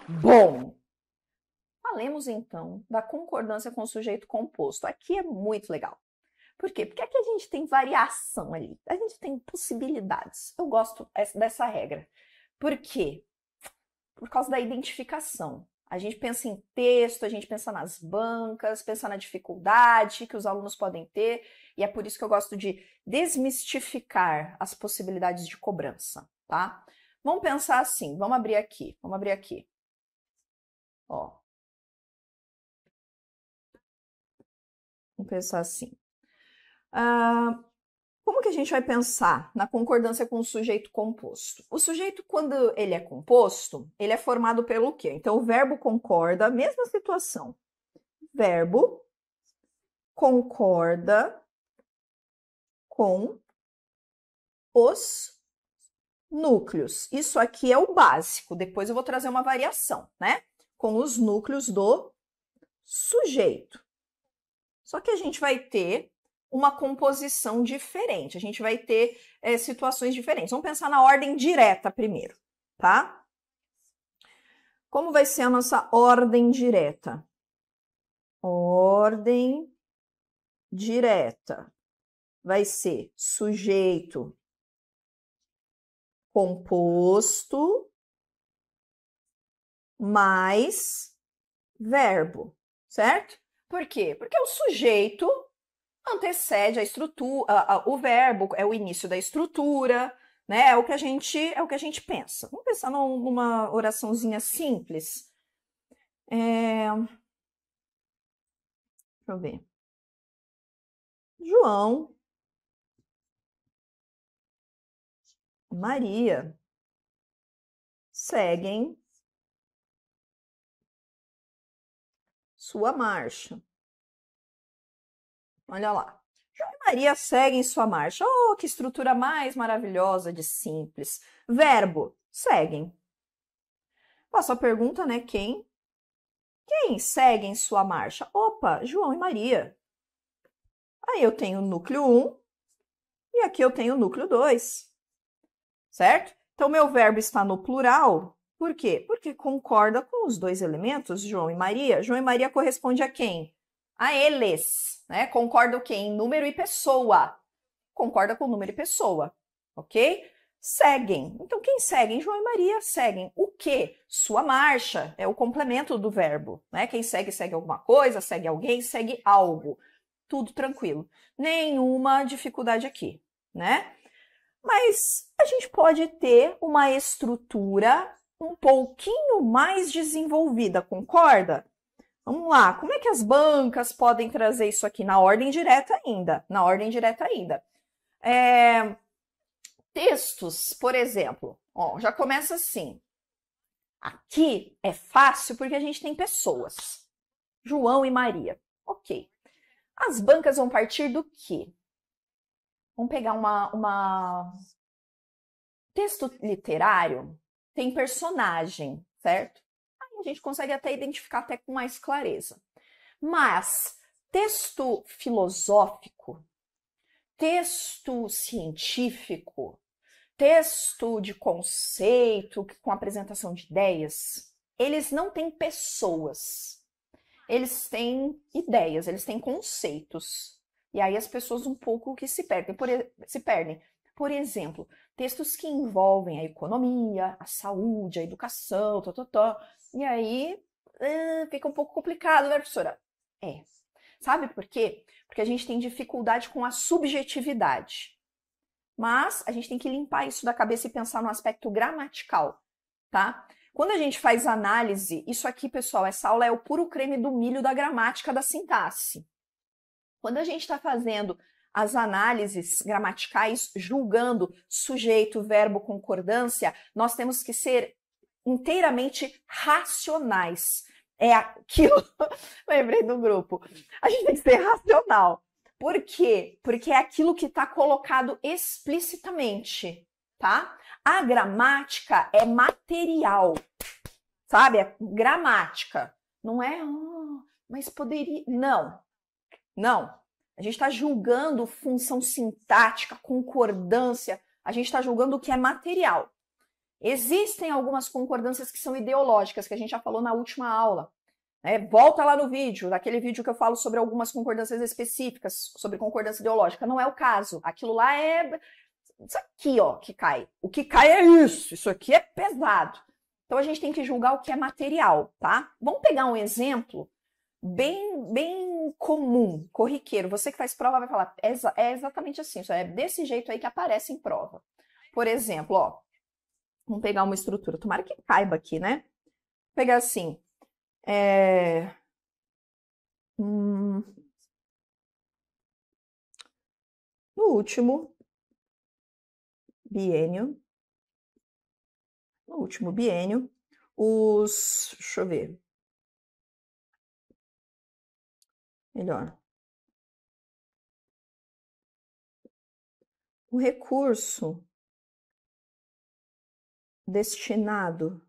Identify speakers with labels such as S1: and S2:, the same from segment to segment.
S1: Bom, falemos então da concordância com o sujeito composto. Aqui é muito legal. Por quê? Porque aqui a gente tem variação ali, a gente tem possibilidades. Eu gosto dessa regra. Por quê? Por causa da identificação. A gente pensa em texto, a gente pensa nas bancas, pensa na dificuldade que os alunos podem ter, e é por isso que eu gosto de desmistificar as possibilidades de cobrança, tá? Vamos pensar assim, vamos abrir aqui. Ó, vamos pensar assim. Como que a gente vai pensar na concordância com o sujeito composto? O sujeito, quando ele é composto, ele é formado pelo quê? Então, o verbo concorda, mesma situação. Verbo concorda com os núcleos. Isso aqui é o básico. Depois eu vou trazer uma variação, né? Com os núcleos do sujeito. Só que a gente vai ter uma composição diferente. A gente vai ter situações diferentes. Vamos pensar na ordem direta primeiro, tá? Como vai ser a nossa ordem direta? Ordem direta vai ser sujeito composto mais verbo, certo? Por quê? Porque o sujeito antecede a estrutura, o verbo é o início da estrutura, né? É o que a gente pensa. Vamos pensar numa oraçãozinha simples. Deixa eu ver. João, Maria seguem sua marcha. Olha lá. João e Maria seguem sua marcha. Oh, que estrutura mais maravilhosa de simples. Verbo, seguem. Faço a pergunta, né? Quem segue em sua marcha? Opa, João e Maria. Aí eu tenho o núcleo 1 e aqui eu tenho o núcleo 2, certo? Então, meu verbo está no plural. Por quê? Porque concorda com os dois elementos, João e Maria. João e Maria corresponde a quem? A eles, né? Concorda o quê? Em número e pessoa. Concorda com número e pessoa, ok? Seguem. Então, quem seguem? João e Maria seguem. O quê? Sua marcha. É o complemento do verbo, né? Quem segue, segue alguma coisa, segue alguém, segue algo. Tudo tranquilo. Nenhuma dificuldade aqui, né? Mas a gente pode ter uma estrutura um pouquinho mais desenvolvida, concorda? Vamos lá, como é que as bancas podem trazer isso aqui na ordem direta ainda? Na ordem direta ainda. Textos, por exemplo, ó, já começa assim. Aqui é fácil porque a gente tem pessoas. João e Maria. Ok. As bancas vão partir do quê? Vamos pegar uma... Texto literário tem personagem, certo? Aí a gente consegue até identificar até com mais clareza. Mas texto filosófico, texto científico, texto de conceito, com apresentação de ideias, eles não têm pessoas. Eles têm ideias, eles têm conceitos. E aí as pessoas um pouco que se perdem. Por exemplo, textos que envolvem a economia, a saúde, a educação, E aí fica um pouco complicado, né, professora? É. Sabe por quê? Porque a gente tem dificuldade com a subjetividade. Mas a gente tem que limpar isso da cabeça e pensar no aspecto gramatical, tá? Quando a gente faz análise, isso aqui, pessoal, essa aula é o puro creme do milho da gramática da sintaxe. Quando a gente está fazendo as análises gramaticais, julgando sujeito, verbo, concordância, nós temos que ser inteiramente racionais. É aquilo. Lembrei do grupo. A gente tem que ser racional. Por quê? Porque é aquilo que está colocado explicitamente, tá? A gramática é material, sabe? É gramática. Não é, mas poderia. Não, não. A gente está julgando função sintática, concordância. A gente está julgando o que é material. Existem algumas concordâncias que são ideológicas, que a gente já falou na última aula. Volta lá no vídeo, naquele vídeo que eu falo sobre algumas concordâncias específicas, sobre concordância ideológica. Não é o caso. Aquilo lá é isso aqui, ó, que cai. O que cai é isso aqui é pesado. Então a gente tem que julgar o que é material, tá? Vamos pegar um exemplo bem comum, corriqueiro. Você que faz prova vai falar, é exatamente assim, isso é desse jeito aí que aparece em prova. Por exemplo, ó, vamos pegar uma estrutura, tomara que caiba aqui, né? Vou pegar assim, no último biênio, deixa eu ver, melhor, o recurso destinado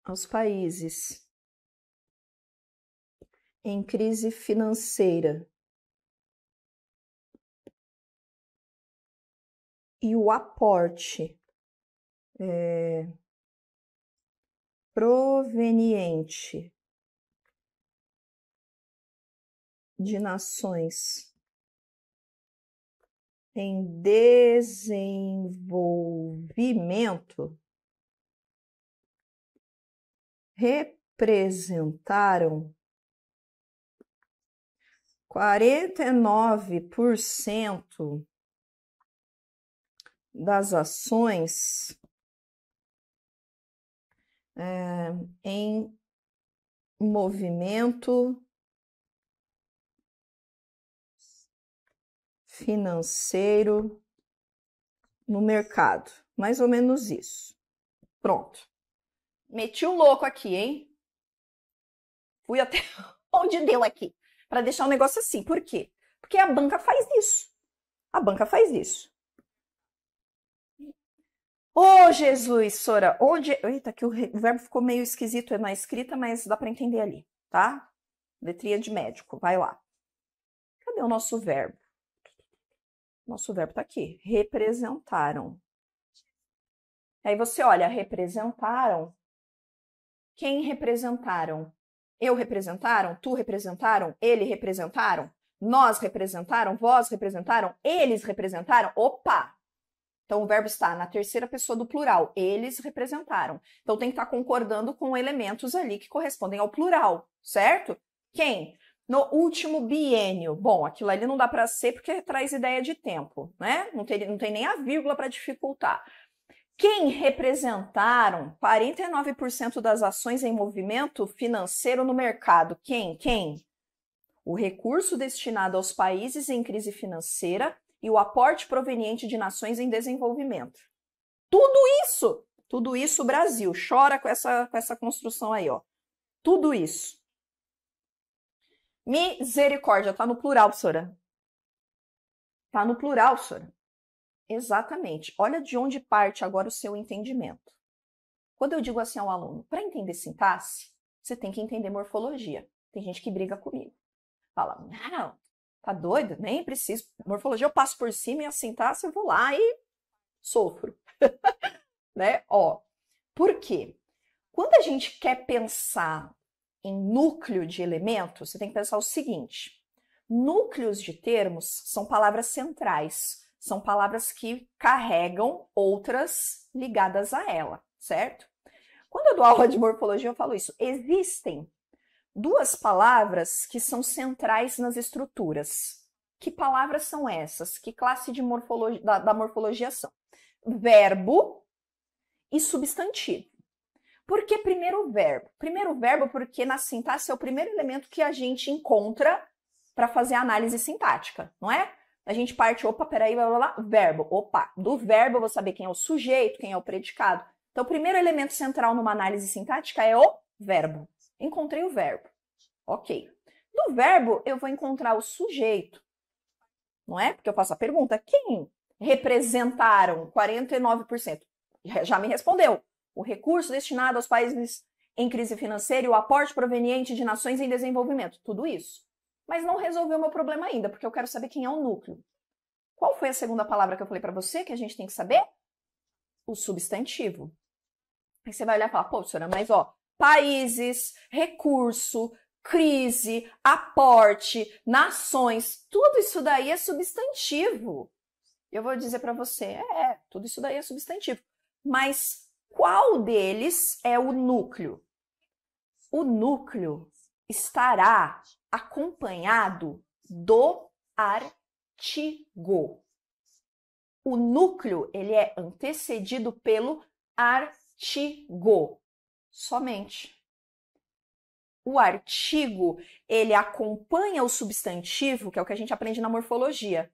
S1: aos países em crise financeira e o aporte proveniente de nações em desenvolvimento representaram 49% das ações em movimento financeiro no mercado. Mais ou menos isso. Pronto. Meti o louco aqui, hein? Fui até onde deu aqui. Para deixar o negócio assim. Por quê? Porque a banca faz isso. A banca faz isso. Ô, Jesus, Sora, onde... Eita, que o verbo ficou meio esquisito na escrita, mas dá para entender ali, tá? Letrinha de médico, vai lá. Cadê o nosso verbo? Nosso verbo tá aqui. Representaram. Aí você olha, representaram. Quem representaram? Eu representaram? Tu representaram? Ele representaram? Nós representaram? Vós representaram? Eles representaram? Opa! Então, o verbo está na terceira pessoa do plural. Eles representaram. Então, tem que estar concordando com elementos ali que correspondem ao plural, certo? Quem? No último biênio. Bom, aquilo ali não dá para ser porque traz ideia de tempo, né? Não tem nem a vírgula para dificultar. Quem representaram 49% das ações em movimento financeiro no mercado? Quem? O recurso destinado aos países em crise financeira e o aporte proveniente de nações em desenvolvimento. Tudo isso, Brasil. Chora com essa construção aí, ó. Tudo isso. Misericórdia, tá no plural, professora. Tá no plural, professora. Exatamente. Olha de onde parte agora o seu entendimento. Quando eu digo assim ao aluno, para entender sintaxe, você tem que entender morfologia. Tem gente que briga comigo. Fala, não, tá doido? Nem preciso. Morfologia eu passo por cima e a sintaxe eu vou lá e sofro. Né? Ó, por quê? Quando a gente quer pensar em núcleo de elementos, você tem que pensar o seguinte. Núcleos de termos são palavras centrais. São palavras que carregam outras ligadas a ela, certo? Quando eu dou aula de morfologia, eu falo isso. Existem duas palavras que são centrais nas estruturas. Que palavras são essas? Que classe de morfologia, da morfologia são? Verbo e substantivo. Por que primeiro o verbo? Primeiro o verbo porque na sintaxe é o primeiro elemento que a gente encontra para fazer a análise sintática, não é? A gente parte, opa, peraí, blá, blá, blá, verbo. Opa, do verbo eu vou saber quem é o sujeito, quem é o predicado. Então, o primeiro elemento central numa análise sintática é o verbo. Encontrei o verbo. Ok. Do verbo, eu vou encontrar o sujeito. Não é? Porque eu faço a pergunta, quem representaram 49%? Já me respondeu. O recurso destinado aos países em crise financeira e o aporte proveniente de nações em desenvolvimento. Tudo isso. Mas não resolveu o meu problema ainda, porque eu quero saber quem é o núcleo. Qual foi a segunda palavra que eu falei para você que a gente tem que saber? O substantivo. Aí você vai olhar e falar, pô, professora, mas ó, países, recurso, crise, aporte, nações, tudo isso daí é substantivo. Eu vou dizer para você, tudo isso daí é substantivo. Mas qual deles é o núcleo? O núcleo estará acompanhado do artigo. O núcleo, ele é antecedido pelo artigo, somente. O artigo, ele acompanha o substantivo, que é o que a gente aprende na morfologia.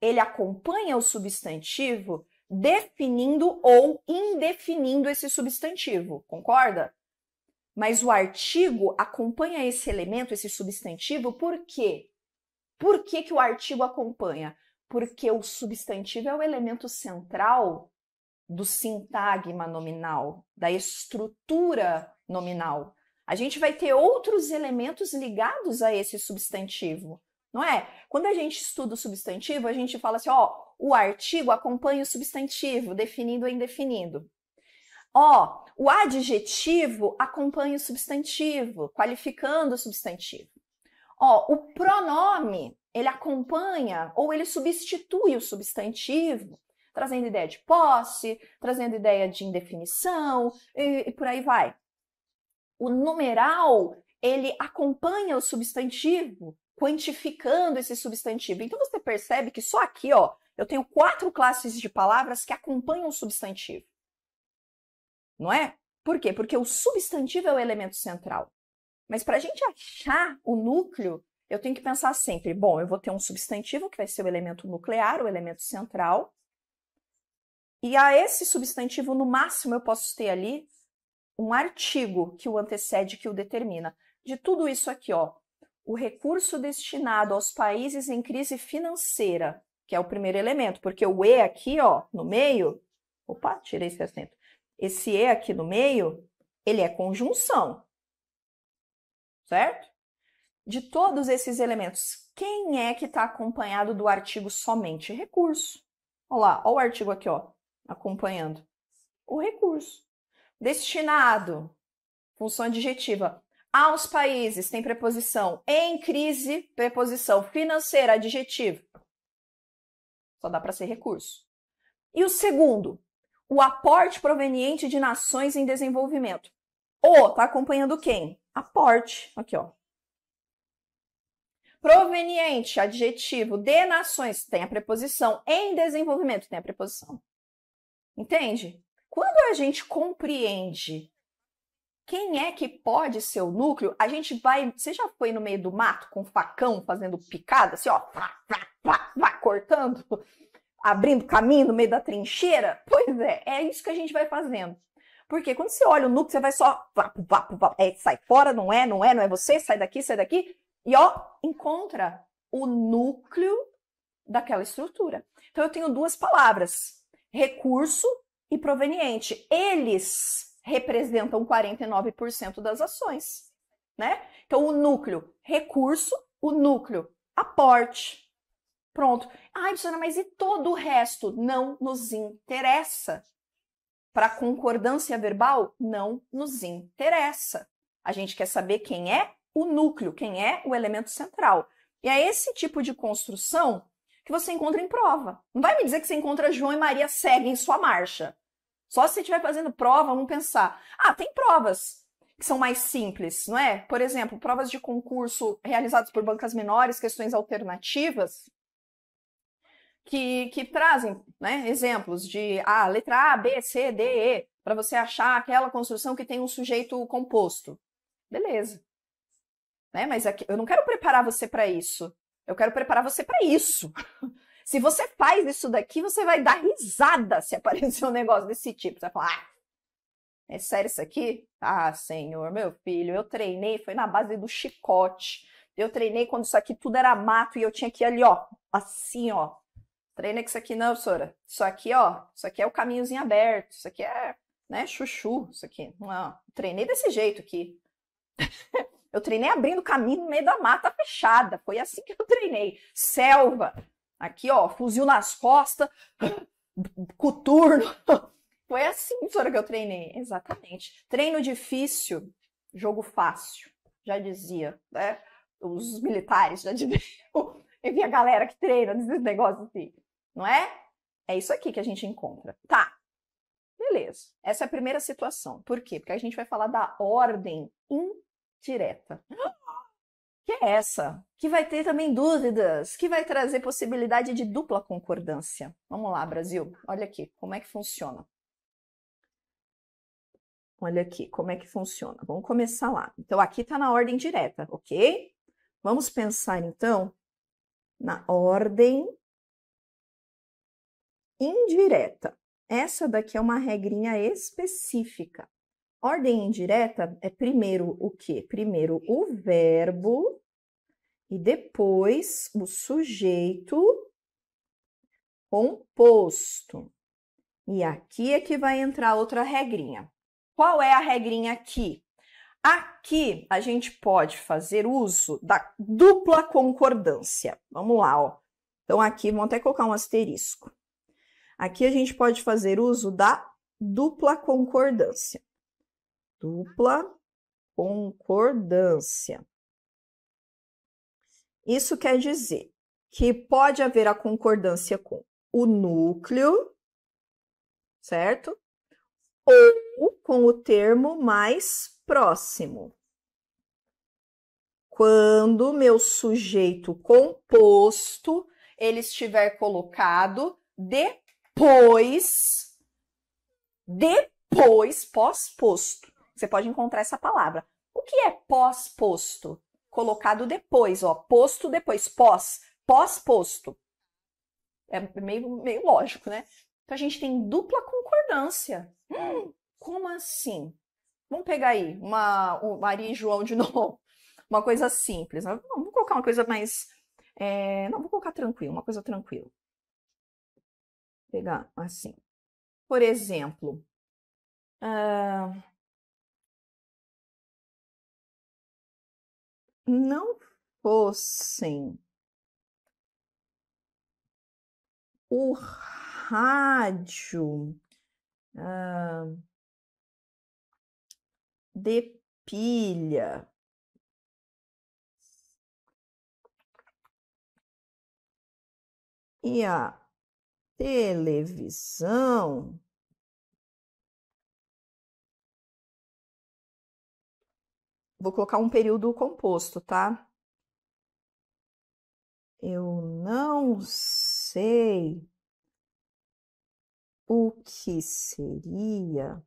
S1: Ele acompanha o substantivo definindo ou indefinindo esse substantivo, concorda? Mas o artigo acompanha esse elemento, esse substantivo, por quê? Por que que o artigo acompanha? Porque o substantivo é o elemento central do sintagma nominal, da estrutura nominal. A gente vai ter outros elementos ligados a esse substantivo, não é? Quando a gente estuda o substantivo, a gente fala assim, ó, o artigo acompanha o substantivo, definindo ou indefinindo. Ó, o adjetivo acompanha o substantivo, qualificando o substantivo. Ó, o pronome, ele acompanha ou ele substitui o substantivo, trazendo ideia de posse, trazendo ideia de indefinição e por aí vai. O numeral, ele acompanha o substantivo, quantificando esse substantivo. Então, você percebe que só aqui, ó, eu tenho 4 classes de palavras que acompanham o substantivo. Não é? Por quê? Porque o substantivo é o elemento central. Mas para a gente achar o núcleo, eu tenho que pensar sempre, bom, eu vou ter um substantivo que vai ser o elemento nuclear, o elemento central. E a esse substantivo, no máximo, eu posso ter ali um artigo que o antecede, que o determina. De tudo isso aqui, ó, o recurso destinado aos países em crise financeira, que é o primeiro elemento, porque o E aqui, ó, no meio, opa, tirei esse acento. Esse E aqui no meio, ele é conjunção, certo? De todos esses elementos, quem é que está acompanhado do artigo somente? Recurso. Olha lá, olha o artigo aqui, ó, acompanhando. O recurso. Destinado, função adjetiva. Aos países, tem preposição. Em crise, preposição. Financeira, adjetivo. Só dá para ser recurso. E o segundo, o aporte proveniente de nações em desenvolvimento. O tá acompanhando quem? Aporte. Aqui, ó. Proveniente, adjetivo, de nações, tem a preposição. Em desenvolvimento, tem a preposição. Entende? Quando a gente compreende quem é que pode ser o núcleo, a gente vai... Você já foi no meio do mato com facão fazendo picada, assim, ó, cortando, abrindo caminho no meio da trincheira? Pois é isso que a gente vai fazendo. Porque quando você olha o núcleo, você vai só... sai fora, não é você, sai daqui, e ó, encontra o núcleo daquela estrutura. Então, eu tenho 2 palavras, recurso e proveniente. Eles representam 49% das ações, né? Então, o núcleo, recurso, o núcleo, aporte. Pronto. Ai, professora, mas e todo o resto? Não nos interessa. Para concordância verbal, não nos interessa. A gente quer saber quem é o núcleo, quem é o elemento central. E é esse tipo de construção que você encontra em prova. Não vai me dizer que você encontra João e Maria seguem sua marcha. Só se você estiver fazendo prova, vamos pensar. Ah, tem provas que são mais simples, não é? Por exemplo, provas de concurso realizadas por bancas menores, questões alternativas, que trazem, né, exemplos de letra A, B, C, D, E, para você achar aquela construção que tem um sujeito composto. Beleza. Né? Mas aqui, eu não quero preparar você para isso. Eu quero preparar você para isso. Se você faz isso daqui, você vai dar risada se aparecer um negócio desse tipo. Você vai falar, é sério isso aqui? Ah, senhor, meu filho, eu treinei, foi na base do chicote. Eu treinei quando isso aqui tudo era mato e eu tinha que ir ali, ó, assim, ó. Treinei com isso aqui não, professora. Isso aqui, ó, isso aqui é o caminhozinho aberto. Isso aqui é, né, chuchu, isso aqui. Não, treinei desse jeito aqui. Eu treinei abrindo caminho no meio da mata fechada. Foi assim que eu treinei. Selva. Aqui, ó, fuzil nas costas, coturno. Foi assim, professora, que eu treinei. Exatamente. Treino difícil, jogo fácil. Já dizia, né? Os militares já diziam. Enfim, a galera que treina nesses negócios assim. Não é? É isso aqui que a gente encontra. Tá. Beleza. Essa é a primeira situação. Por quê? Porque a gente vai falar da ordem indireta. Que é essa? Que vai ter também dúvidas, que vai trazer possibilidade de dupla concordância. Vamos lá, Brasil. Olha aqui, como é que funciona. Olha aqui, como é que funciona. Vamos começar lá. Então, aqui está na ordem direta, ok? Vamos pensar, então, na ordem indireta. Essa daqui é uma regrinha específica. Ordem indireta é primeiro o quê? Primeiro o verbo e depois o sujeito composto. E aqui é que vai entrar outra regrinha. Qual é a regrinha aqui? Aqui a gente pode fazer uso da dupla concordância. Vamos lá, ó. Então aqui, vamos até colocar um asterisco. Aqui a gente pode fazer uso da dupla concordância. Dupla concordância. Isso quer dizer que pode haver a concordância com o núcleo, certo? Ou com o termo mais próximo. Quando meu sujeito composto ele estiver colocado depois, pós-posto. Você pode encontrar essa palavra. O que é pós-posto? Colocado depois, ó, posto depois, pós-posto. É meio lógico, né? Então, a gente tem dupla concordância. Como assim? Vamos pegar aí, o Maria e João de novo. Uma coisa simples. Não, vou colocar uma coisa mais... não, vou colocar tranquilo, uma coisa tranquila. Vou pegar assim. Por exemplo... não fossem o rádio de pilha e a televisão, vou colocar um período composto, tá? Eu não sei o que seria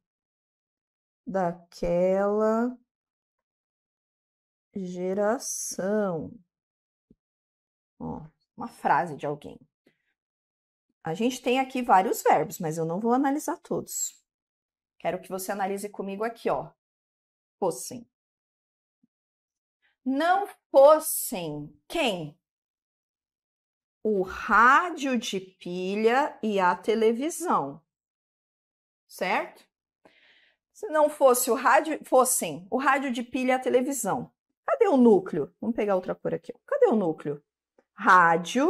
S1: daquela geração. Ó, uma frase de alguém. A gente tem aqui vários verbos, mas eu não vou analisar todos. Quero que você analise comigo aqui, ó. Fossem. Não fossem quem? O rádio de pilha e a televisão. Certo? Se não fosse o rádio, fossem o rádio de pilha e a televisão. Cadê o núcleo? Vamos pegar outra cor aqui. Cadê o núcleo? Rádio,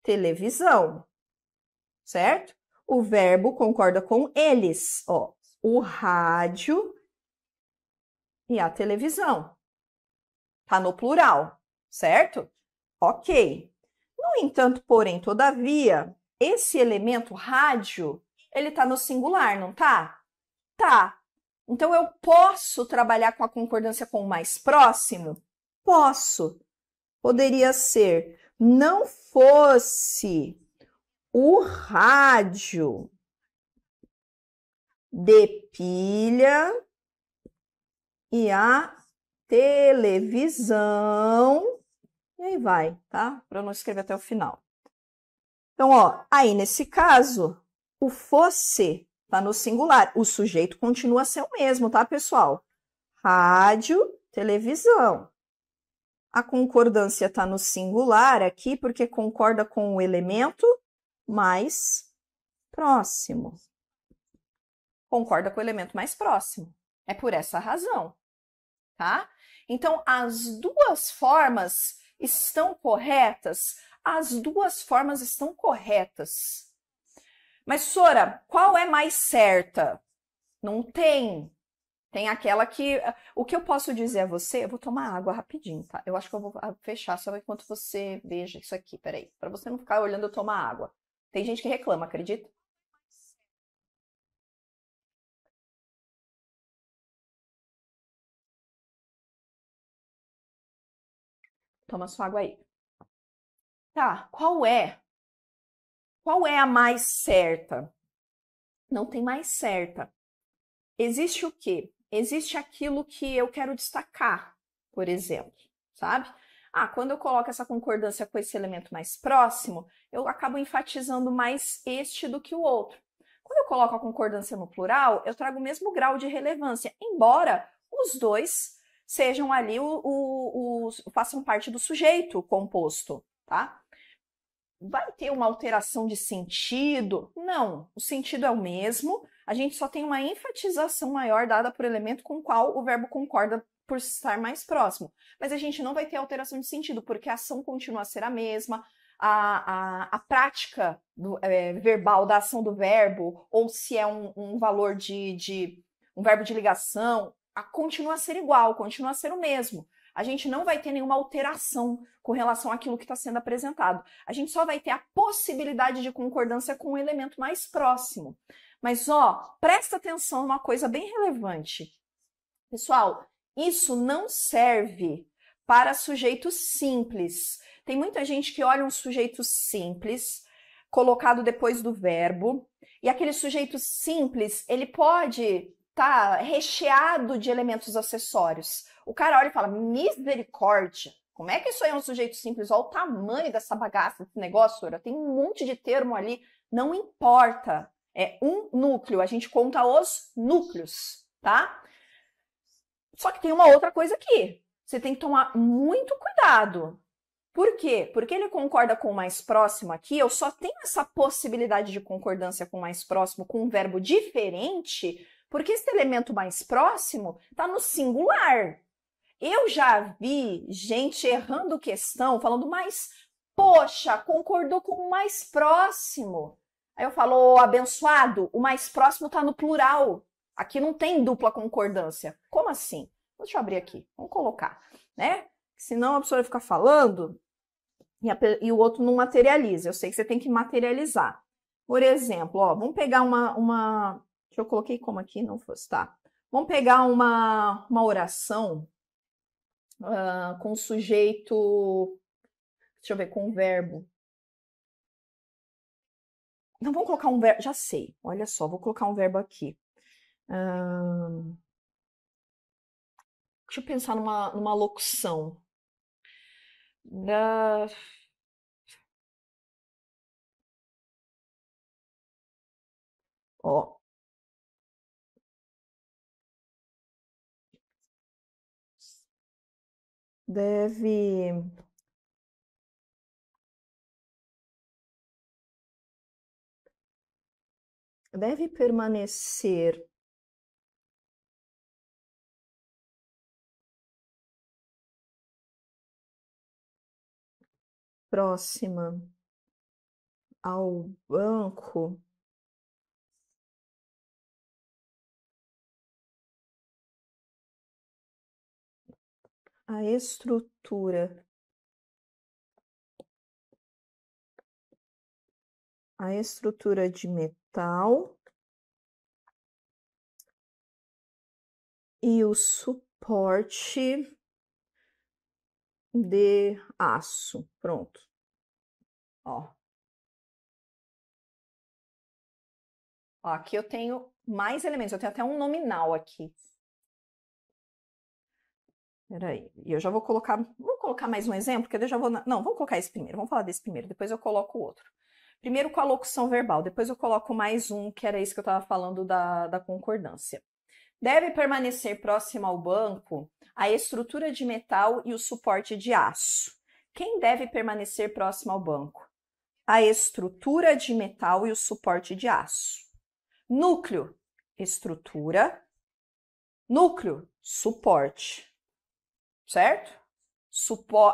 S1: televisão. Certo? O verbo concorda com eles. Ó, o rádio e a televisão. Tá no plural, certo? Ok. No entanto, porém, todavia, esse elemento rádio, ele tá no singular, não tá? Tá. Então, eu posso trabalhar com a concordância com o mais próximo? Posso. Poderia ser, não fosse o rádio de pilha e a televisão, e aí vai, tá? Para eu não escrever até o final. Então, ó, aí nesse caso, o fosse tá no singular, o sujeito continua a ser o mesmo, tá, pessoal? Rádio, televisão. A concordância tá no singular aqui porque concorda com o elemento mais próximo. Concorda com o elemento mais próximo. É por essa razão. Tá? Então, as duas formas estão corretas As duas formas estão corretas. Mas, Sora, qual é mais certa? Não tem. Tem aquela que... O que eu posso dizer a você... Eu vou tomar água rapidinho, tá? Eu acho que eu vou fechar só enquanto você veja isso aqui. Peraí, para você não ficar olhando eu tomar água. Tem gente que reclama, acredita? Toma sua água aí. Tá, qual é? Qual é a mais certa? Não tem mais certa. Existe o quê? Existe aquilo que eu quero destacar, por exemplo, sabe? Ah, quando eu coloco essa concordância com esse elemento mais próximo, eu acabo enfatizando mais este do que o outro. Quando eu coloco a concordância no plural, eu trago o mesmo grau de relevância, embora os dois sejam ali, façam parte do sujeito composto, tá? Vai ter uma alteração de sentido? Não, o sentido é o mesmo, a gente só tem uma enfatização maior dada por elemento com o qual o verbo concorda por estar mais próximo. Mas a gente não vai ter alteração de sentido, porque a ação continua a ser a mesma, a prática verbal da ação do verbo, ou se é um valor um verbo de ligação, continua a ser igual, continua a ser o mesmo. A gente não vai ter nenhuma alteração com relação àquilo que está sendo apresentado. A gente só vai ter a possibilidade de concordância com o elemento mais próximo. Mas, ó, presta atenção numa coisa bem relevante. Pessoal, isso não serve para sujeitos simples. Tem muita gente que olha um sujeito simples, colocado depois do verbo, e aquele sujeito simples, ele pode estar recheado de elementos acessórios. O cara olha e fala, misericórdia, como é que isso aí é um sujeito simples? Olha o tamanho dessa bagaça, desse negócio, tem um monte de termo ali, não importa. É um núcleo, a gente conta os núcleos, tá? Só que tem uma outra coisa aqui. Você tem que tomar muito cuidado. Por quê? Porque ele concorda com o mais próximo aqui, eu só tenho essa possibilidade de concordância com o mais próximo com um verbo diferente, porque esse elemento mais próximo está no singular. Eu já vi gente errando questão, falando, mas, poxa, concordou com o mais próximo. Aí eu falo, ô, abençoado, o mais próximo está no plural. Aqui não tem dupla concordância. Como assim? Deixa eu abrir aqui, vamos colocar, né? Senão a pessoa fica falando e o outro não materializa. Eu sei que você tem que materializar. Por exemplo, ó, vamos pegar uma... Deixa eu coloquei como aqui, não fosse, tá? Vamos pegar uma oração com sujeito... Deixa eu ver, com verbo. Não, vamos colocar um verbo... Já sei, olha só, vou colocar um verbo aqui. Deixa eu pensar numa locução. Ó. Deve permanecer próxima ao banco a estrutura de metal e o suporte de aço. Pronto. Ó. Ó, aqui eu tenho mais elementos, eu tenho até um nominal aqui. Peraí, e eu já vou colocar mais um exemplo, porque eu já vou... Não, vamos colocar esse primeiro, vamos falar desse primeiro, depois eu coloco o outro. Primeiro com a locução verbal, depois eu coloco mais um, que era isso que eu estava falando da concordância. Deve permanecer próximo ao banco a estrutura de metal e o suporte de aço. Quem deve permanecer próximo ao banco? A estrutura de metal e o suporte de aço. Núcleo, estrutura. Núcleo, suporte. Certo?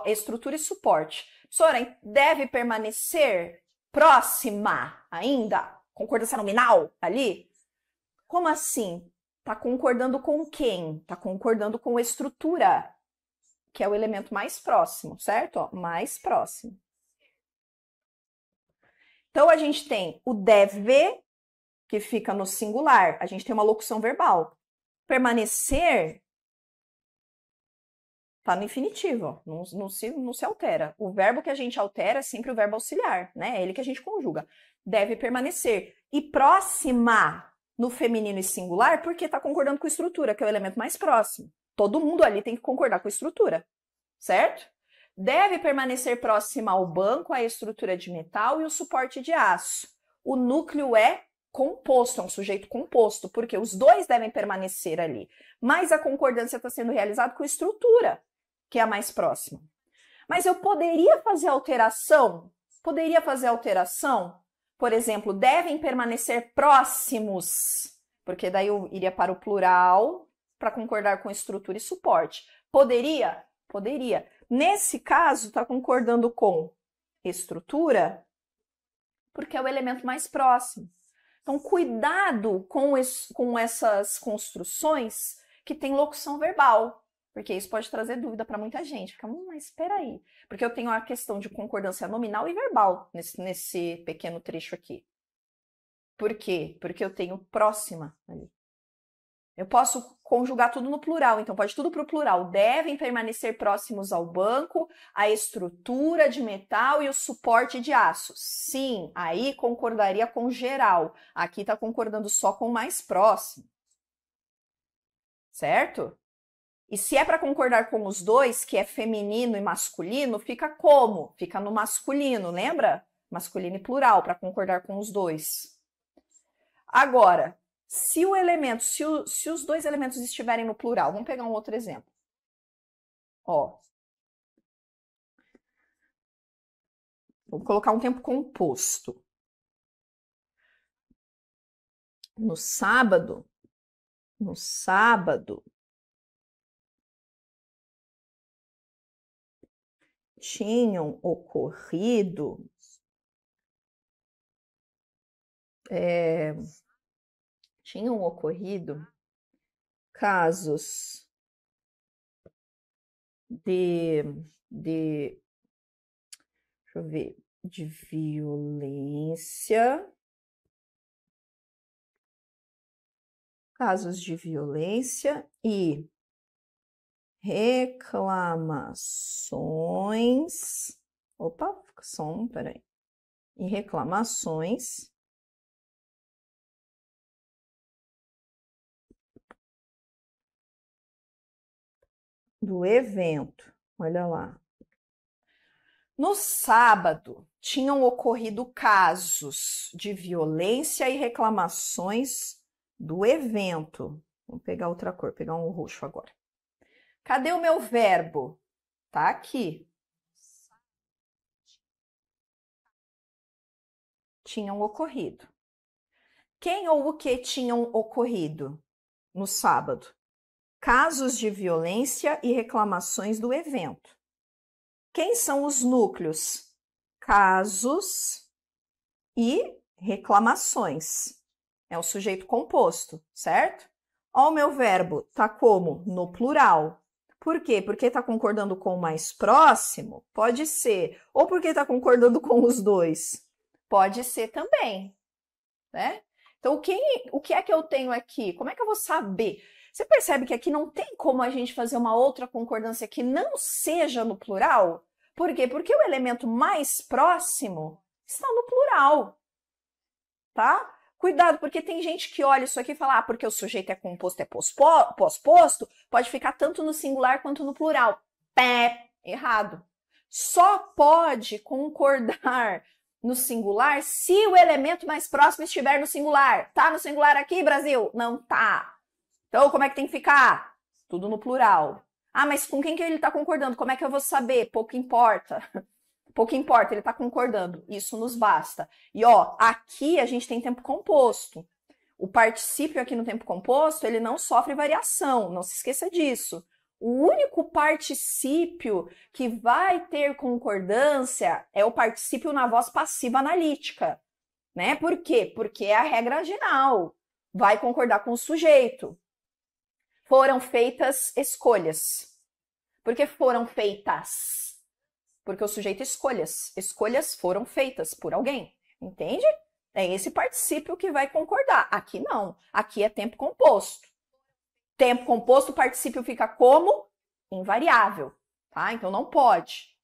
S1: Estrutura e suporte. Professora, deve permanecer próxima ainda? Concordância nominal ali? Como assim? Tá concordando com quem? Tá concordando com a estrutura, que é o elemento mais próximo, certo? Ó, mais próximo. Então, a gente tem o deve, que fica no singular. A gente tem uma locução verbal. Permanecer tá no infinitivo, não se altera. O verbo que a gente altera é sempre o verbo auxiliar, né? É ele que a gente conjuga. Deve permanecer. E próxima no feminino e singular, porque tá concordando com a estrutura, que é o elemento mais próximo. Todo mundo ali tem que concordar com a estrutura, certo? Deve permanecer próxima ao banco, à estrutura de metal e o suporte de aço. O núcleo é composto, é um sujeito composto, porque os dois devem permanecer ali. Mas a concordância está sendo realizada com a estrutura, que é a mais próxima. Mas eu poderia fazer alteração? Poderia fazer alteração? Por exemplo, devem permanecer próximos, porque daí eu iria para o plural para concordar com estrutura e suporte. Poderia? Poderia. Nesse caso, está concordando com estrutura, porque é o elemento mais próximo. Então, cuidado com essas construções que tem locução verbal, porque isso pode trazer dúvida para muita gente. Fica, mas espera aí, porque eu tenho a questão de concordância nominal e verbal nesse pequeno trecho aqui. Por quê? Porque eu tenho próxima ali. Eu posso conjugar tudo no plural, então pode tudo para o plural. Devem permanecer próximos ao banco, a estrutura de metal e o suporte de aço. Sim, aí concordaria com geral. Aqui está concordando só com o mais próximo. Certo? E se é para concordar com os dois, que é feminino e masculino, fica como? Fica no masculino, lembra? Masculino e plural, para concordar com os dois. Agora, se os dois elementos estiverem no plural, vamos pegar um outro exemplo. Ó. Vou colocar um tempo composto. No sábado, tinham ocorrido casos deixa eu ver, de violência, e reclamações, e reclamações do evento. Olha lá. No sábado, tinham ocorrido casos de violência e reclamações do evento. Vamos pegar outra cor, pegar um roxo agora. Cadê o meu verbo? Tá aqui. Tinham ocorrido. Quem ou o que tinham ocorrido no sábado? Casos de violência e reclamações do evento. Quem são os núcleos? Casos e reclamações. É o sujeito composto, certo? Ó, o meu verbo tá como? No plural. Por quê? Porque tá concordando com o mais próximo? Pode ser. Ou porque tá concordando com os dois? Pode ser também, né? Então, o que é que eu tenho aqui? Como é que eu vou saber? Você percebe que aqui não tem como a gente fazer uma outra concordância que não seja no plural? Por quê? Porque o elemento mais próximo está no plural, tá? Cuidado, porque tem gente que olha isso aqui e fala, porque o sujeito é composto, é pós-posto, pode ficar tanto no singular quanto no plural. Pé, errado. Só pode concordar no singular se o elemento mais próximo estiver no singular. Tá no singular aqui, Brasil? Não tá. Então, como é que tem que ficar? Tudo no plural. Ah, mas com quem que ele está concordando? Como é que eu vou saber? Pouco importa. Pouco importa, ele está concordando. Isso nos basta. E, ó, aqui a gente tem tempo composto. O particípio aqui no tempo composto, ele não sofre variação. Não se esqueça disso. O único particípio que vai ter concordância é o particípio na voz passiva analítica, né? Por quê? Porque é a regra geral. Vai concordar com o sujeito. Foram feitas escolhas. Por que foram feitas? Porque o sujeito escolhas. Escolhas foram feitas por alguém. Entende? É esse particípio que vai concordar. Aqui não. Aqui é tempo composto. Tempo composto, o particípio fica como? Invariável. Tá? Então não pode.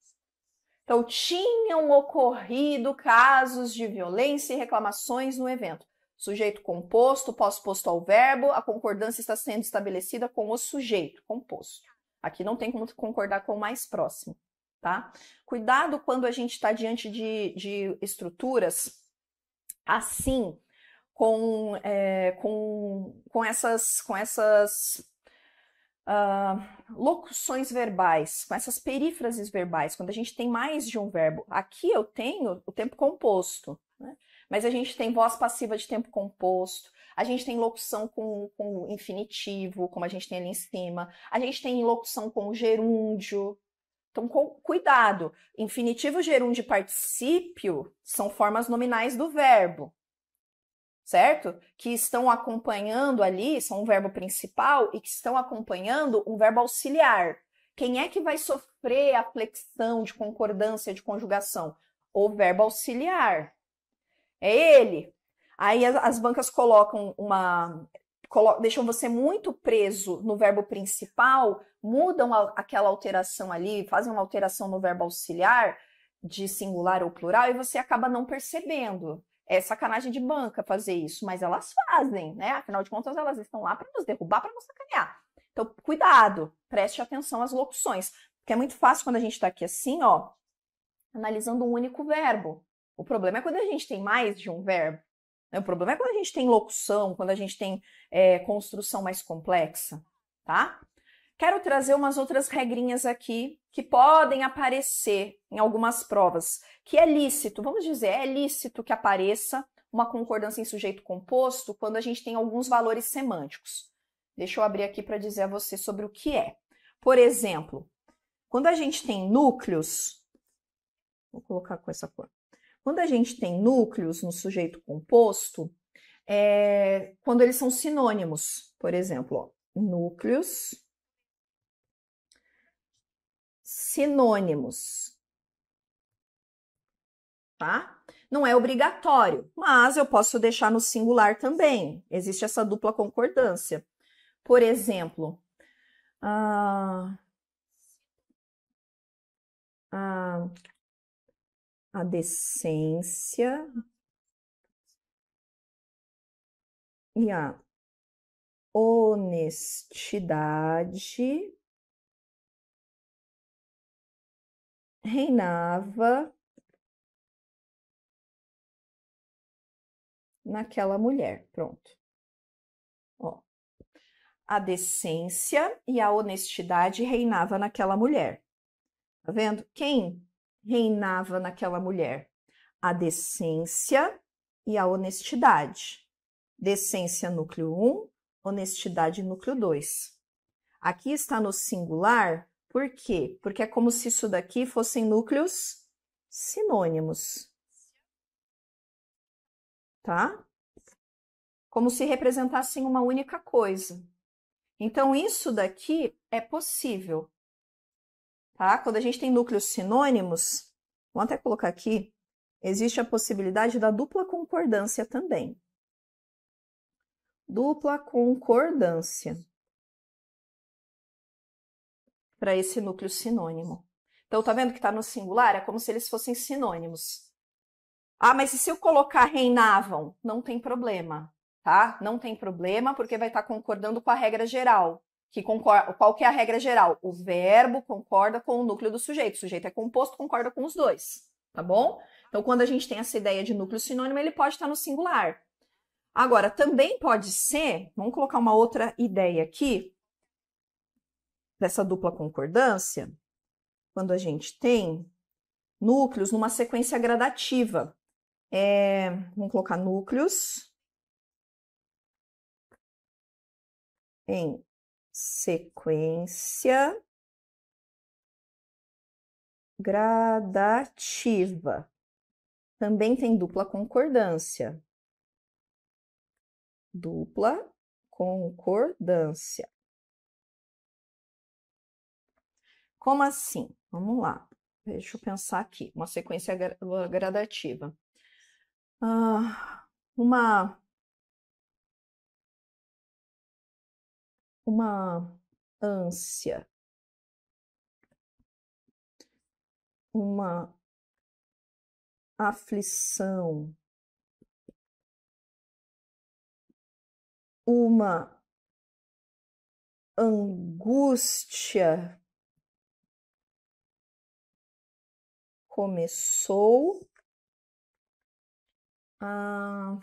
S1: Então, tinham ocorrido casos de violência e reclamações no evento. Sujeito composto, pós-posto ao verbo, a concordância está sendo estabelecida com o sujeito composto. Aqui não tem como concordar com o mais próximo, tá? Cuidado quando a gente está diante de estruturas assim, com essas locuções verbais, com essas perífrases verbais, quando a gente tem mais de um verbo. Aqui eu tenho o tempo composto, né? Mas a gente tem voz passiva de tempo composto, a gente tem locução com infinitivo, como a gente tem ali em cima, a gente tem locução com gerúndio. Então, cuidado, infinitivo, gerúndio e particípio são formas nominais do verbo, certo? Que estão acompanhando ali, são um verbo principal e que estão acompanhando um verbo auxiliar. Quem é que vai sofrer a flexão de concordância de conjugação? O verbo auxiliar. É ele. Aí as bancas colocam deixam você muito preso no verbo principal, mudam aquela alteração ali, fazem uma alteração no verbo auxiliar, de singular ou plural, e você acaba não percebendo. É sacanagem de banca fazer isso, mas elas fazem, né? Afinal de contas, elas estão lá para nos derrubar, para nos sacanear. Então, cuidado, preste atenção às locuções, porque é muito fácil quando a gente está aqui assim, ó, analisando um único verbo. O problema é quando a gente tem mais de um verbo. O problema é quando a gente tem locução, quando a gente tem construção mais complexa, tá? Quero trazer umas outras regrinhas aqui que podem aparecer em algumas provas, que é lícito, vamos dizer, é lícito que apareça uma concordância em sujeito composto quando a gente tem alguns valores semânticos. Deixa eu abrir aqui para dizer a você sobre o que é. Por exemplo, quando a gente tem núcleos, vou colocar com essa cor. Quando a gente tem núcleos no sujeito composto, quando eles são sinônimos, por exemplo, ó, núcleos sinônimos, tá? Não é obrigatório, mas eu posso deixar no singular também. Existe essa dupla concordância. Por exemplo, a decência e a honestidade reinava naquela mulher. Pronto. Ó. A decência e a honestidade reinava naquela mulher. Tá vendo? Quem reinava naquela mulher? A decência e a honestidade. Decência, núcleo 1, honestidade, núcleo 2. Aqui está no singular, por quê? Porque é como se isso daqui fossem núcleos sinônimos. Tá? Como se representassem uma única coisa. Então, isso daqui é possível. Tá? Quando a gente tem núcleos sinônimos, vou até colocar aqui, existe a possibilidade da dupla concordância também. Dupla concordância para esse núcleo sinônimo. Então, tá vendo que está no singular? É como se eles fossem sinônimos. Ah, mas e se eu colocar reinavam? Não tem problema, tá? Não tem problema, porque vai estar concordando com a regra geral. Qual que é a regra geral? O verbo concorda com o núcleo do sujeito. O sujeito é composto, concorda com os dois, tá bom? Então, quando a gente tem essa ideia de núcleo sinônimo, ele pode estar no singular. Agora, também pode ser, vamos colocar uma outra ideia aqui, dessa dupla concordância, quando a gente tem núcleos numa sequência gradativa. Vamos colocar núcleos em sequência gradativa. Também tem dupla concordância. Dupla concordância. Como assim? Vamos lá. Deixa eu pensar aqui. Uma sequência gradativa. Uma ânsia. Uma aflição. Uma angústia começou a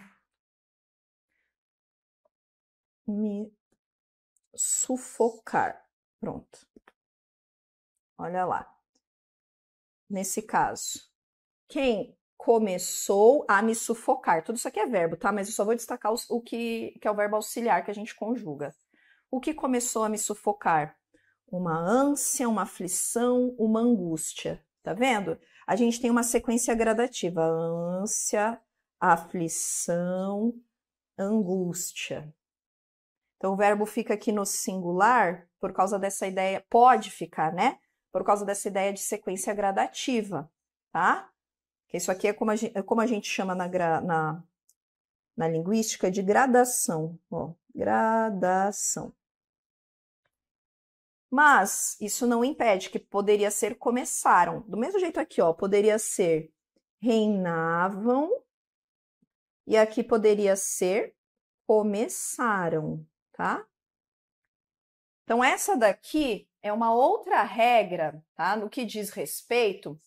S1: me sufocar. Pronto. Olha lá. Nesse caso, quem começou a me sufocar? Tudo isso aqui é verbo, tá? Mas eu só vou destacar o que é o verbo auxiliar que a gente conjuga. O que começou a me sufocar? Uma ânsia, uma aflição, uma angústia. Tá vendo? A gente tem uma sequência gradativa. Ânsia, aflição, angústia. Então, o verbo fica aqui no singular por causa dessa ideia, pode ficar, né? Por causa dessa ideia de sequência gradativa, tá? Isso aqui é como a gente chama na linguística de gradação, ó, gradação. Mas isso não impede que poderia ser começaram. Do mesmo jeito aqui, ó, poderia ser reinavam e aqui poderia ser começaram, tá? Então, essa daqui é uma outra regra, tá? No que diz respeito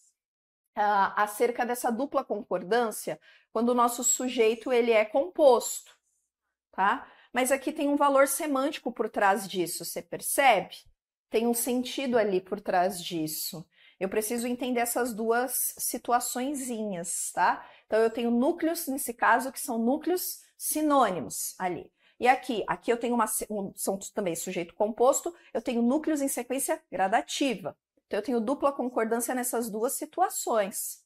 S1: acerca dessa dupla concordância, quando o nosso sujeito ele é composto, tá? Mas aqui tem um valor semântico por trás disso, você percebe? Tem um sentido ali por trás disso. Eu preciso entender essas duas situaçõezinhas, tá? Então, eu tenho núcleos, nesse caso, que são núcleos sinônimos ali. E aqui eu tenho são também sujeito composto, eu tenho núcleos em sequência gradativa. Então, eu tenho dupla concordância nessas duas situações,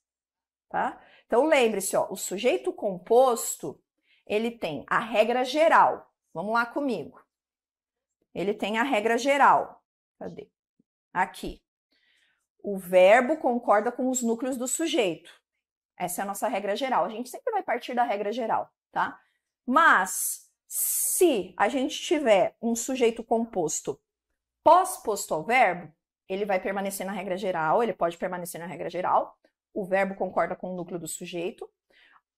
S1: tá? Então, lembre-se, ó, o sujeito composto, ele tem a regra geral. Vamos lá comigo. Ele tem a regra geral. Cadê? Aqui. O verbo concorda com os núcleos do sujeito. Essa é a nossa regra geral. A gente sempre vai partir da regra geral, tá? Mas, se a gente tiver um sujeito composto pós-posto ao verbo, ele vai permanecer na regra geral, ele pode permanecer na regra geral. O verbo concorda com o núcleo do sujeito.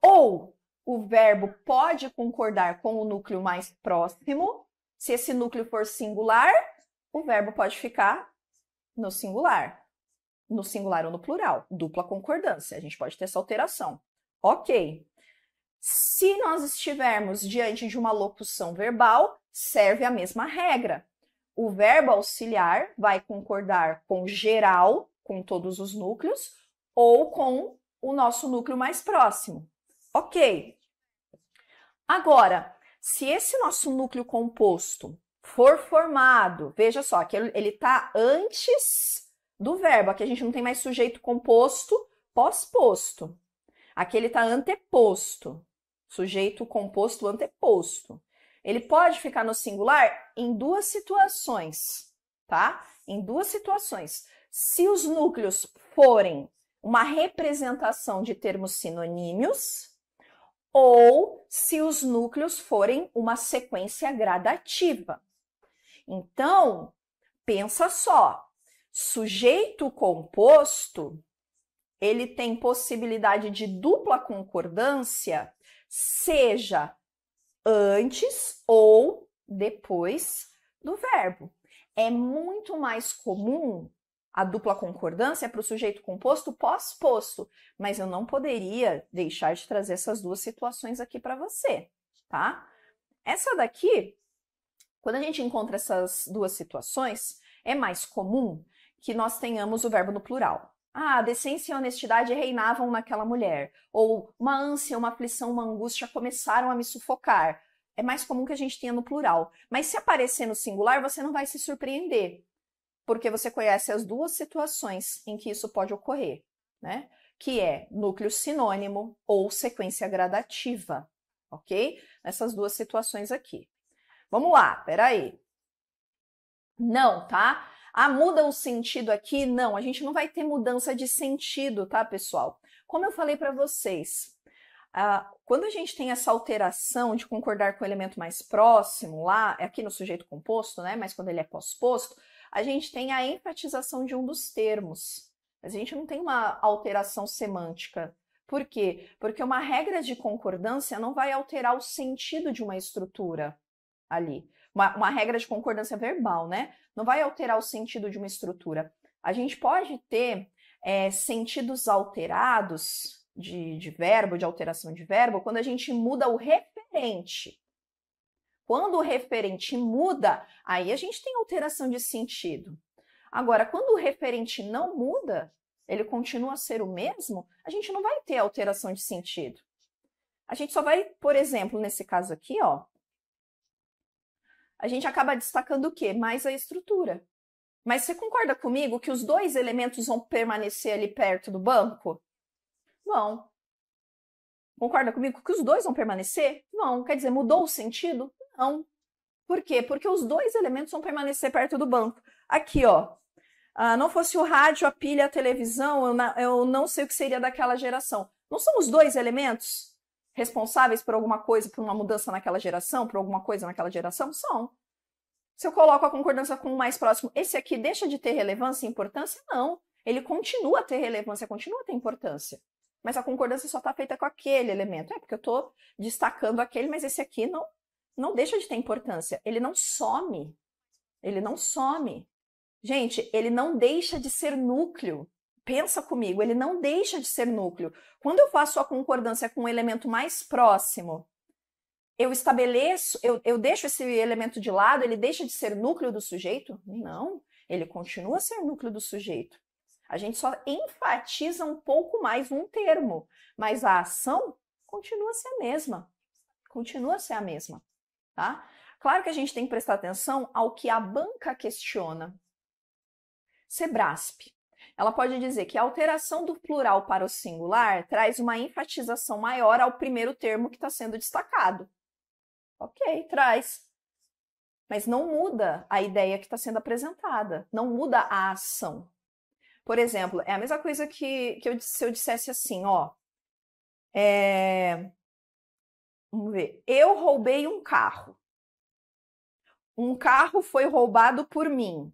S1: Ou o verbo pode concordar com o núcleo mais próximo. Se esse núcleo for singular, o verbo pode ficar no singular ou no plural, dupla concordância. A gente pode ter essa alteração. Ok. Se nós estivermos diante de uma locução verbal, serve a mesma regra. O verbo auxiliar vai concordar com geral, com todos os núcleos, ou com o nosso núcleo mais próximo. Ok. Agora, se esse nosso núcleo composto for formado, veja só, que ele está antes do verbo, aqui a gente não tem mais sujeito composto pós-posto. Aqui ele está anteposto, sujeito composto anteposto. Ele pode ficar no singular em duas situações, tá? Em duas situações. Se os núcleos forem uma representação de termos sinonímios, ou se os núcleos forem uma sequência gradativa. Então, pensa só, sujeito composto, ele tem possibilidade de dupla concordância, seja antes ou depois do verbo. É muito mais comum a dupla concordância para o sujeito composto pós-posto, mas eu não poderia deixar de trazer essas duas situações aqui para você, tá? Essa daqui, quando a gente encontra essas duas situações, é mais comum que nós tenhamos o verbo no plural. Ah, decência e honestidade reinavam naquela mulher. Ou uma ânsia, uma aflição, uma angústia começaram a me sufocar. é mais comum que a gente tenha no plural. Mas se aparecer no singular, você não vai se surpreender, porque você conhece as duas situações em que isso pode ocorrer, né? Que é núcleo sinônimo ou sequência gradativa, ok? Essas duas situações aqui. Vamos lá, peraí. Não, tá? Ah, muda o sentido aqui? Não, a gente não vai ter mudança de sentido, tá, pessoal? Como eu falei para vocês, quando a gente tem essa alteração de concordar com o elemento mais próximo, lá, aqui no sujeito composto, né? Mas quando ele é pós-posto, a gente tem a enfatização de um dos termos. Mas a gente não tem uma alteração semântica. Por quê? Porque uma regra de concordância não vai alterar o sentido de uma estrutura ali. Uma regra de concordância verbal, né? Não vai alterar o sentido de uma estrutura. A gente pode ter sentidos alterados de verbo, de alteração de verbo, quando a gente muda o referente. Quando o referente muda, aí a gente tem alteração de sentido. Agora, quando o referente não muda, ele continua a ser o mesmo, a gente não vai ter alteração de sentido. A gente só vai, por exemplo, nesse caso aqui, ó, a gente acaba destacando o quê? Mais a estrutura. Mas você concorda comigo que os dois elementos vão permanecer ali perto do banco? Vão. Concorda comigo que os dois vão permanecer? Vão. Quer dizer, mudou o sentido? Não. Por quê? Porque os dois elementos vão permanecer perto do banco. Aqui, ó. Não fosse o rádio, a pilha, a televisão, eu não sei o que seria daquela geração. Não são os dois elementos responsáveis por alguma coisa, por uma mudança naquela geração, por alguma coisa naquela geração? São. Se eu coloco a concordância com o mais próximo, esse aqui deixa de ter relevância e importância? Não. Ele continua a ter relevância, continua a ter importância. Mas a concordância só está feita com aquele elemento. Porque eu estou destacando aquele, mas esse aqui não deixa de ter importância. Ele não some. Ele não some. Gente, ele não deixa de ser núcleo. Pensa comigo, ele não deixa de ser núcleo. Quando eu faço a concordância com o elemento mais próximo, eu estabeleço, eu deixo esse elemento de lado, ele deixa de ser núcleo do sujeito? Não, ele continua a ser núcleo do sujeito. A gente só enfatiza um pouco mais um termo, mas a ação continua a ser a mesma. Continua a ser a mesma, tá? Claro que a gente tem que prestar atenção ao que a banca questiona. Sebrasp. Ela pode dizer que a alteração do plural para o singular traz uma enfatização maior ao primeiro termo que está sendo destacado. Ok, traz. Mas não muda a ideia que está sendo apresentada, não muda a ação. Por exemplo, é a mesma coisa que se eu dissesse assim, ó. Vamos ver. Eu roubei um carro. Um carro foi roubado por mim.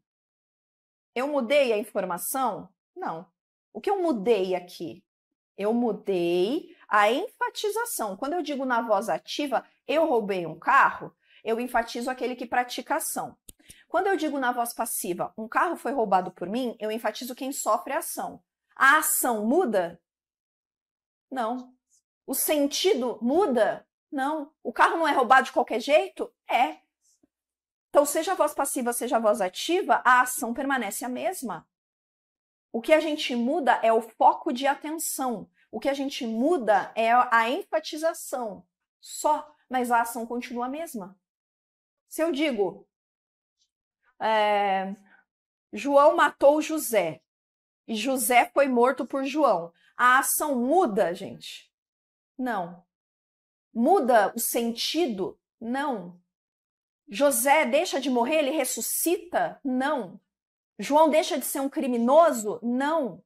S1: Eu mudei a informação? Não. O que eu mudei aqui? Eu mudei a enfatização. Quando eu digo na voz ativa, eu roubei um carro, eu enfatizo aquele que pratica a ação. Quando eu digo na voz passiva, um carro foi roubado por mim, eu enfatizo quem sofre a ação. A ação muda? Não. O sentido muda? Não. O carro não é roubado de qualquer jeito? É. Então, seja a voz passiva, seja a voz ativa, a ação permanece a mesma. O que a gente muda é o foco de atenção. O que a gente muda é a enfatização. Só, mas a ação continua a mesma. Se eu digo, João matou José e José foi morto por João, a ação muda, gente? Não. Muda o sentido? Não. José deixa de morrer, ele ressuscita? Não. João deixa de ser um criminoso? Não.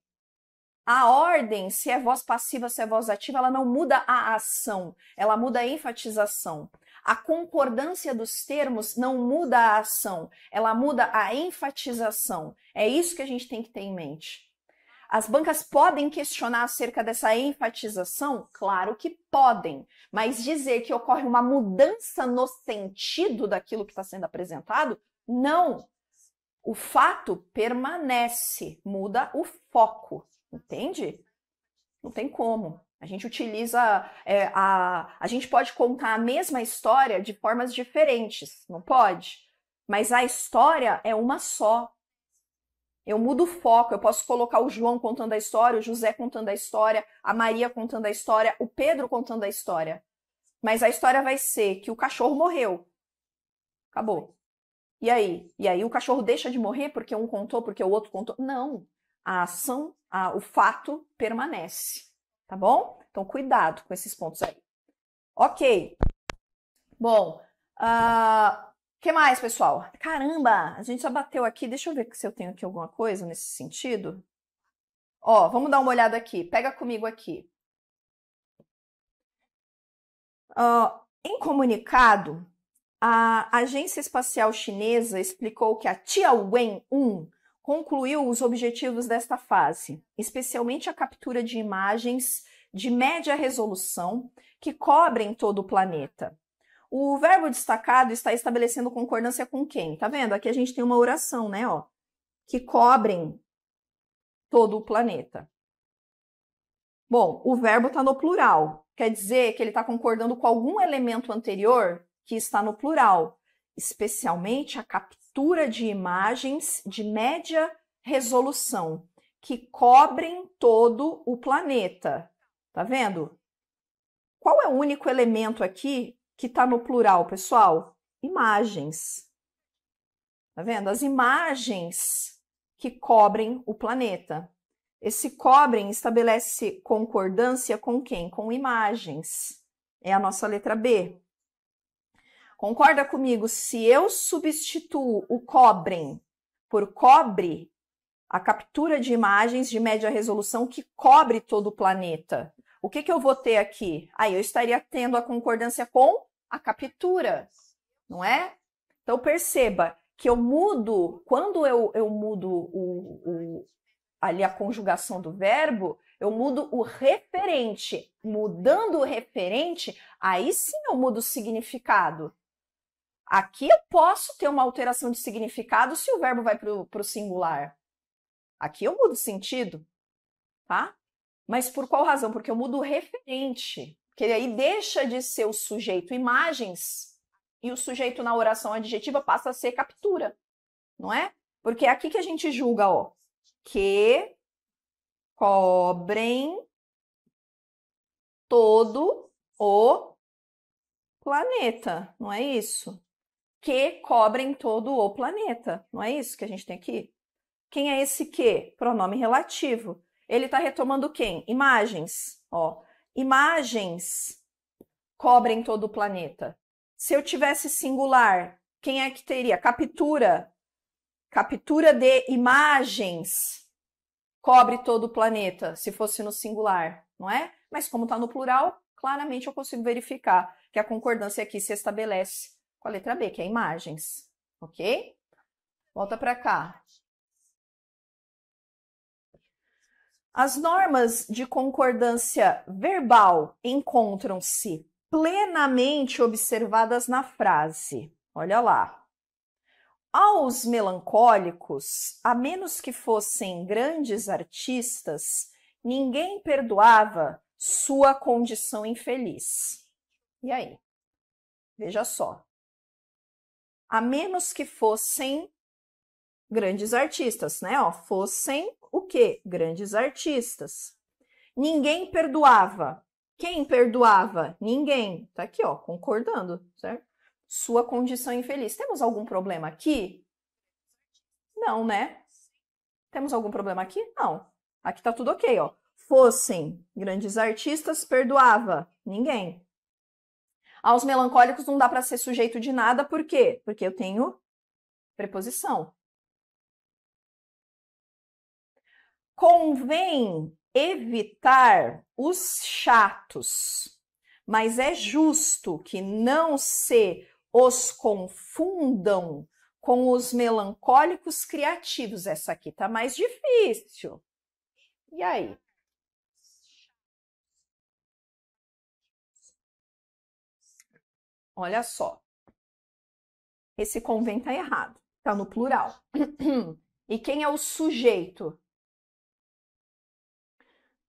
S1: A ordem, se é voz passiva, se é voz ativa, ela não muda a ação, ela muda a enfatização. A concordância dos termos não muda a ação, ela muda a enfatização. É isso que a gente tem que ter em mente. As bancas podem questionar acerca dessa enfatização? Claro que podem, mas dizer que ocorre uma mudança no sentido daquilo que está sendo apresentado, não. O fato permanece, muda o foco, entende? Não tem como. A gente utiliza, a gente pode contar a mesma história de formas diferentes, não pode? Mas a história é uma só. Eu mudo o foco, eu posso colocar o João contando a história, o José contando a história, a Maria contando a história, o Pedro contando a história. Mas a história vai ser que o cachorro morreu. Acabou. E aí? E aí o cachorro deixa de morrer porque um contou, porque o outro contou? Não. A ação, o fato permanece. Tá bom? Então, cuidado com esses pontos aí. Ok. Bom, que mais, pessoal? Caramba, a gente já bateu aqui. Deixa eu ver se eu tenho aqui alguma coisa nesse sentido. Ó, vamos dar uma olhada aqui. Pega comigo aqui. Em comunicado, a Agência Espacial Chinesa explicou que a Tianwen-1 concluiu os objetivos desta fase, especialmente a captura de imagens de média resolução que cobrem todo o planeta. O verbo destacado está estabelecendo concordância com quem? Tá vendo? Aqui a gente tem uma oração, né? Ó, que cobrem todo o planeta. Bom, o verbo está no plural. Quer dizer que ele está concordando com algum elemento anterior que está no plural, especialmente a captura de imagens de média resolução, que cobrem todo o planeta. Tá vendo? Qual é o único elemento aqui que está no plural, pessoal? Imagens. Tá vendo? As imagens que cobrem o planeta. Esse cobrem estabelece concordância com quem? Com imagens. É a nossa letra B. Concorda comigo? Se eu substituo o cobrem por cobre, a captura de imagens de média resolução que cobre todo o planeta, o que eu vou ter aqui? Aí eu estaria tendo a concordância com a captura, não é? Então perceba que eu mudo, quando eu mudo ali a conjugação do verbo, eu mudo o referente. Mudando o referente, aí sim eu mudo o significado. Aqui eu posso ter uma alteração de significado se o verbo vai para o singular. Aqui eu mudo o sentido, tá? Mas por qual razão? Porque eu mudo o referente. Porque aí deixa de ser o sujeito imagens e o sujeito na oração adjetiva passa a ser captura, não é? Porque é aqui que a gente julga, ó, que cobrem todo o planeta, não é isso? Que cobrem todo o planeta, não é isso que a gente tem aqui? Quem é esse que? Pronome relativo. Ele está retomando quem? Imagens. Ó, imagens cobrem todo o planeta. Se eu tivesse singular, quem é que teria? Captura. Captura de imagens cobre todo o planeta, se fosse no singular, não é? Mas como está no plural, claramente eu consigo verificar que a concordância aqui se estabelece com a letra B, que é imagens, ok? Volta para cá. As normas de concordância verbal encontram-se plenamente observadas na frase. Olha lá. Aos melancólicos, a menos que fossem grandes artistas, ninguém perdoava sua condição infeliz. E aí? Veja só. A menos que fossem grandes artistas, né? Ó, fossem o quê? Grandes artistas. Ninguém perdoava. Quem perdoava? Ninguém. Tá aqui, ó, concordando, certo? Sua condição infeliz. Temos algum problema aqui? Não, né? Temos algum problema aqui? Não. Aqui tá tudo ok, ó. Fossem grandes artistas, perdoava? Ninguém. Aos melancólicos não dá para ser sujeito de nada, por quê? Porque eu tenho preposição. Convém evitar os chatos, mas é justo que não se os confundam com os melancólicos criativos. Essa aqui tá mais difícil. E aí? Olha só. Esse convém tá errado. Tá no plural. E quem é o sujeito?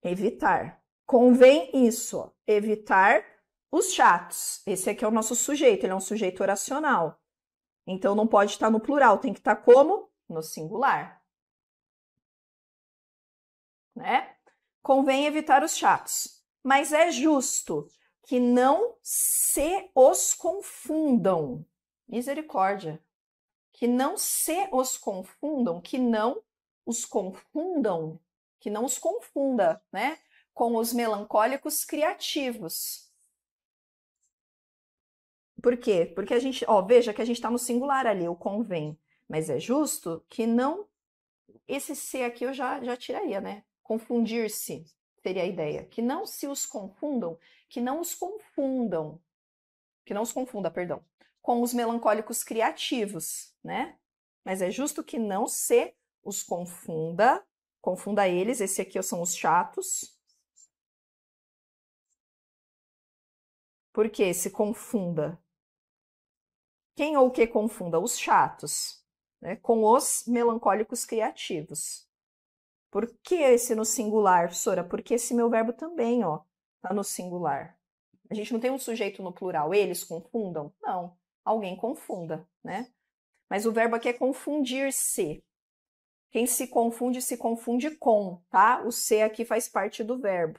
S1: Evitar. Convém isso, ó, evitar os chatos. Esse aqui é o nosso sujeito, ele é um sujeito oracional. Então, não pode estar no plural, tem que estar como? No singular. Né? Convém evitar os chatos. Mas é justo que não se os confundam. Misericórdia. Que não se os confundam, que não os confundam, que não os confunda, né? Com os melancólicos criativos. Por quê? Porque a gente, ó, veja que a gente está no singular ali, o convém. Mas é justo que não. Esse se aqui eu já tiraria, né? Confundir-se seria a ideia. Que não se os confundam, que não os confundam. Que não os confunda, perdão. Com os melancólicos criativos, né? Mas é justo que não se os confunda eles, esse aqui são os chatos. Por que se confunda? Quem ou o que confunda? Os chatos, né? Com os melancólicos criativos. Por que esse no singular, professora? Porque esse meu verbo também, ó, tá no singular. A gente não tem um sujeito no plural, eles confundam? Não, alguém confunda, né? Mas o verbo aqui é confundir-se. Quem se confunde com, tá? O se aqui faz parte do verbo.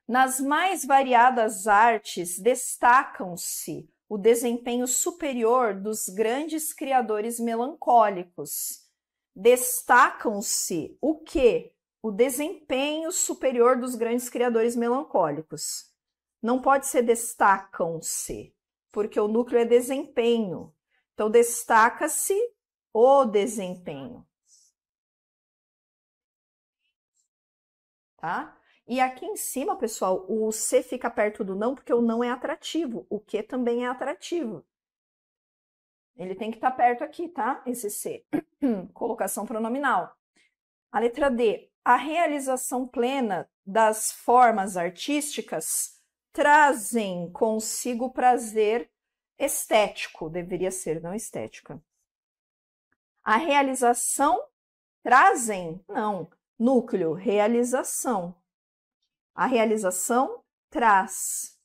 S1: Nas mais variadas artes, destacam-se o desempenho superior dos grandes criadores melancólicos. Destacam-se o quê? O desempenho superior dos grandes criadores melancólicos. Não pode ser destacam-se, porque o núcleo é desempenho. Então, destaca-se o desempenho. Tá? E aqui em cima, pessoal, o se fica perto do não, porque o não é atrativo. O que também é atrativo. Ele tem que estar perto aqui, tá? Esse se. Colocação pronominal. A letra D. A realização plena das formas artísticas trazem consigo prazer estético. Deveria ser, não estética. A realização trazem? Não. Núcleo, realização. A realização traz.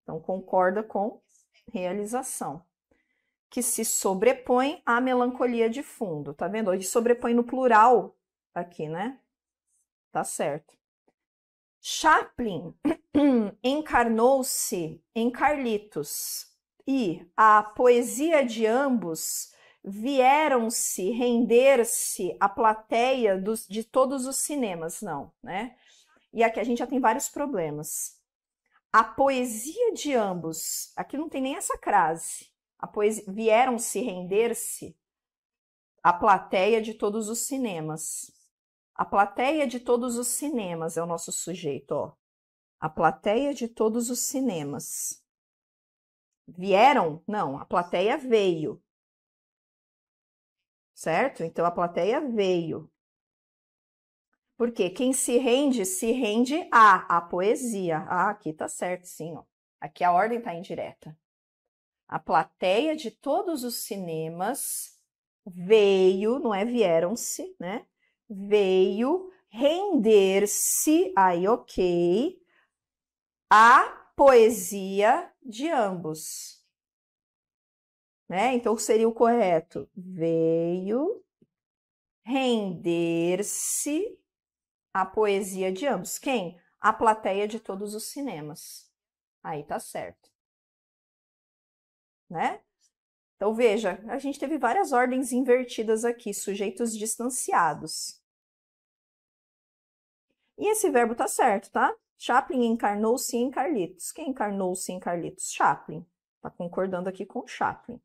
S1: Então, concorda com realização. Que se sobrepõe à melancolia de fundo. Tá vendo? Ele sobrepõe no plural aqui, né? Tá certo. Chaplin encarnou-se em Carlitos e a poesia de ambos vieram-se render-se à plateia de todos os cinemas, não, né? E aqui a gente já tem vários problemas. A poesia de ambos, aqui não tem nem essa crase. Vieram-se render-se à plateia de todos os cinemas. A plateia de todos os cinemas é o nosso sujeito, ó. A plateia de todos os cinemas. Vieram? Não, a plateia veio. Certo? Então, a plateia veio. Porque quem se rende à poesia. Ah, aqui tá certo, sim, ó. Aqui a ordem tá indireta. A plateia de todos os cinemas veio, não é vieram-se, né? Veio render-se, aí ok, à poesia de ambos. Né? Então, seria o correto. Veio render-se à poesia de ambos. Quem? A plateia de todos os cinemas. Aí tá certo. Né? Então, veja, a gente teve várias ordens invertidas aqui, sujeitos distanciados. E esse verbo tá certo, tá? Chaplin encarnou-se em Carlitos. Quem encarnou-se em Carlitos? Chaplin. Tá concordando aqui com Chaplin.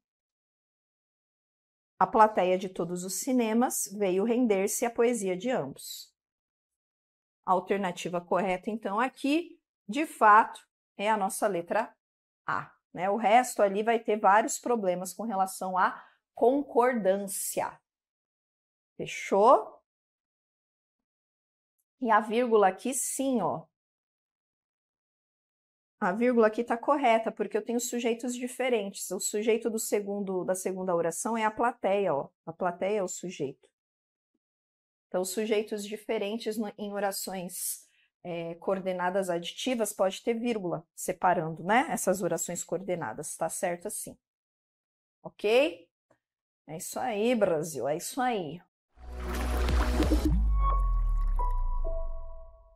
S1: A plateia de todos os cinemas veio render-se à poesia de ambos. A alternativa correta, então, aqui, de fato, é a nossa letra A. Né? O resto ali vai ter vários problemas com relação à concordância. Fechou? E a vírgula aqui, sim, ó. A vírgula aqui está correta, porque eu tenho sujeitos diferentes. O sujeito da segunda oração é a plateia, ó. A plateia é o sujeito. Então, sujeitos diferentes em orações coordenadas aditivas pode ter vírgula separando, né? Essas orações coordenadas, tá certo assim. Ok? É isso aí, Brasil, é isso aí.